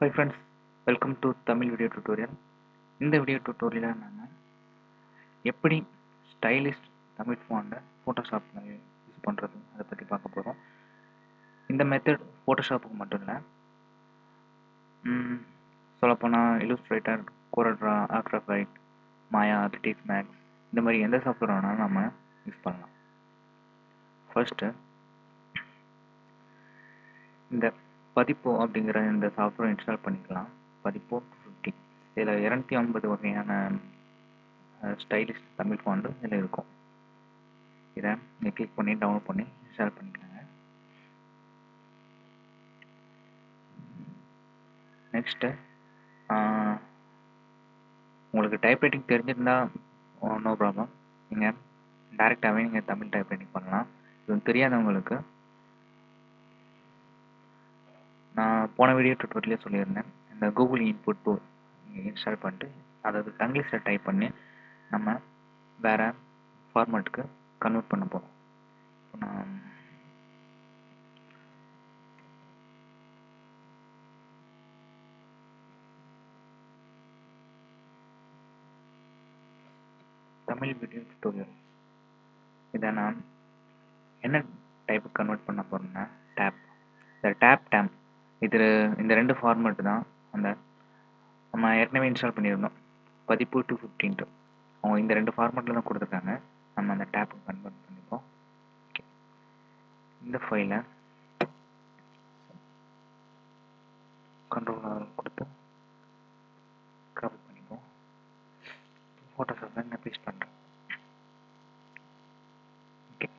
Hi friends, welcome to Tamil video tutorial. இந்த video tutorial நாம எப்படி ஸ்டைலிஷ் தமிழ் ஃபாண்ட் ஃபோட்டோஷாப்ல யூஸ் பண்றது அதை பத்தி பார்க்க போறோம். இந்த மெத்தட் ஃபோட்டோஷாப்புக்கு மட்டும் இல்ல, சொல்லப்போனா இல்லுஸ்ட்ரேட்டர், கோரட்ரா, ஆஃப்டர் எஃபெக்ட், மாயா, ஆர்டிஸ்ட் மேக்ஸ் இந்த மாதிரி எந்த சாஃப்ட்வேர் வேணாலும் நம்ம யூஸ் பண்ணலாம். ஃபர்ஸ்ட் இந்த பதிப்போ அப்படிங்கிற இந்த சாஃப்ட்வேர் இன்ஸ்டால் பண்ணிக்கலாம். பதிப்போ 250 இதில் 250 வகையான ஸ்டைலிஷ் தமிழ் ஃபாண்ட் இதில் இருக்கும். இதை நீங்கள் கிளிக் பண்ணி டவுன்லோட் பண்ணி இன்ஸ்டால் பண்ணிக்கலாங்க. நெக்ஸ்ட்டு உங்களுக்கு டைப்ரைட்டிங் தெரிஞ்சிருந்தா நோ ப்ராப்ளம், நீங்கள் டேரெக்டாகவே நீங்கள் தமிழ் டைப்ரைட்டிங் பண்ணலாம். இது தெரியாதவங்களுக்கு நான் போன வீடியோ டுட்டோரியலே சொல்லியிருந்தேன், இந்த கூகுள் இன்புட் டூல் நீங்கள் இன்ஸ்டால் பண்ணிட்டு அதாவது இங்கிலீஷில் டைப் பண்ணி நம்ம வேறு ஃபார்மேட்டுக்கு கன்வெர்ட் பண்ண போகிறோம். நான் தமிழ் வீடியோ டுட்டோரியல் இதை நான் என்ன டைப்பு கன்வெர்ட் பண்ண போகிறேன்னா டேப். இந்த டேம் இதில் இந்த ரெண்டு ஃபார்மேட்டு தான் அந்த நம்ம ஏற்கனவே இன்ஸ்டால் பண்ணியிருந்தோம் பதிப்பு 215. அவங்க இந்த ரெண்டு ஃபார்மேட்டில் தான் கொடுத்துருக்காங்க. நம்ம அந்த டேப்புக்கு கன்வெர்ட் பண்ணிப்போம். ஓகே, இந்த ஃபைலை கண்ட்ரோல் கொடுத்து காப்பி பண்ணிப்போம். ஃபோட்டோஷாப்பில் நான் பேஸ்ட் பண்ணுறேன். ஓகே,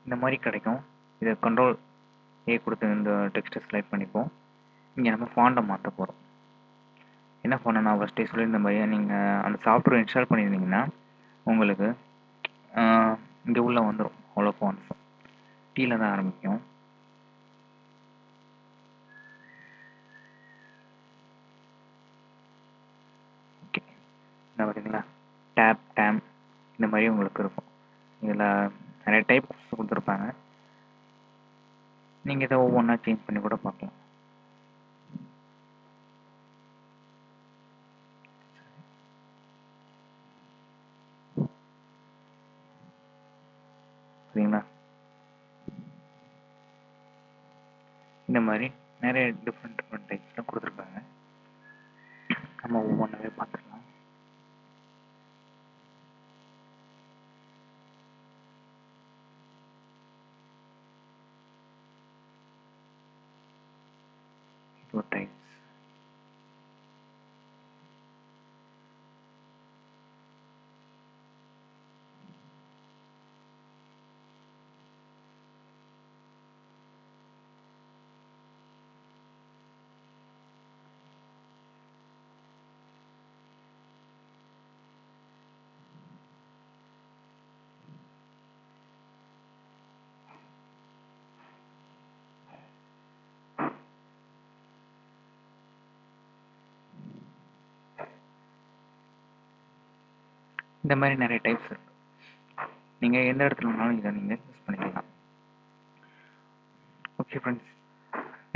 இந்த மாதிரி கிடைக்கும். இதை கண்ட்ரோல் ஏ கொடுத்து இந்த டெக்ஸ்ட்டை ஸ்லைட் பண்ணிப்போம். இங்கே நம்ம ஃபாண்டை மாற்ற போகிறோம். என்ன ஃபாண்டை நான் ஃபஸ்ட்டே சொல்லியிருந்த மாதிரி நீங்கள் அந்த சாஃப்ட்வேர் இன்ஸ்டால் பண்ணியிருந்தீங்கன்னா உங்களுக்கு இங்கே உள்ளே வந்துடும். அவ்வளோ ஃபாண்ட்ஸும் டீயில் தான் ஆரம்பிக்கும். ஓகே, என்ன பார்த்தீங்களா, டேம் இந்த மாதிரி உங்களுக்கு இருக்கும். இதில் நிறைய டைப்ஸ் கொடுத்துருப்பாங்க. நீங்கள் இதை ஒவ்வொன்றா சேஞ்ச் பண்ணி கூட பார்க்கலாம். சரிங்களா, இந்த மாதிரி நிறைய டிஃப்ரெண்ட் டைப்ஸில் கொடுத்துருப்பாங்க. நம்ம ஒவ்வொன்றாவே பார்த்துக்கலாம். இது டைப்ஸ். இந்த மாதிரி நிறைய டைப்ஸ் இருக்கு. நீங்கள் எந்த இடத்துல வேணாலும் இதை நீங்கள் யூஸ் பண்ணிக்கலாம். ஓகே ஃப்ரெண்ட்ஸ்,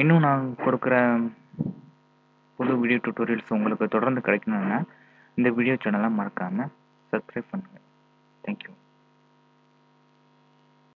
இன்னும் நான் கொடுக்குற புது வீடியோ டியூட்டோரியல்ஸ் உங்களுக்கு தொடர்ந்து கிடைக்கணும்னா இந்த வீடியோ சேனலை மறக்காமல் சப்ஸ்கிரைப் பண்ணுங்கள். தேங்க்யூ.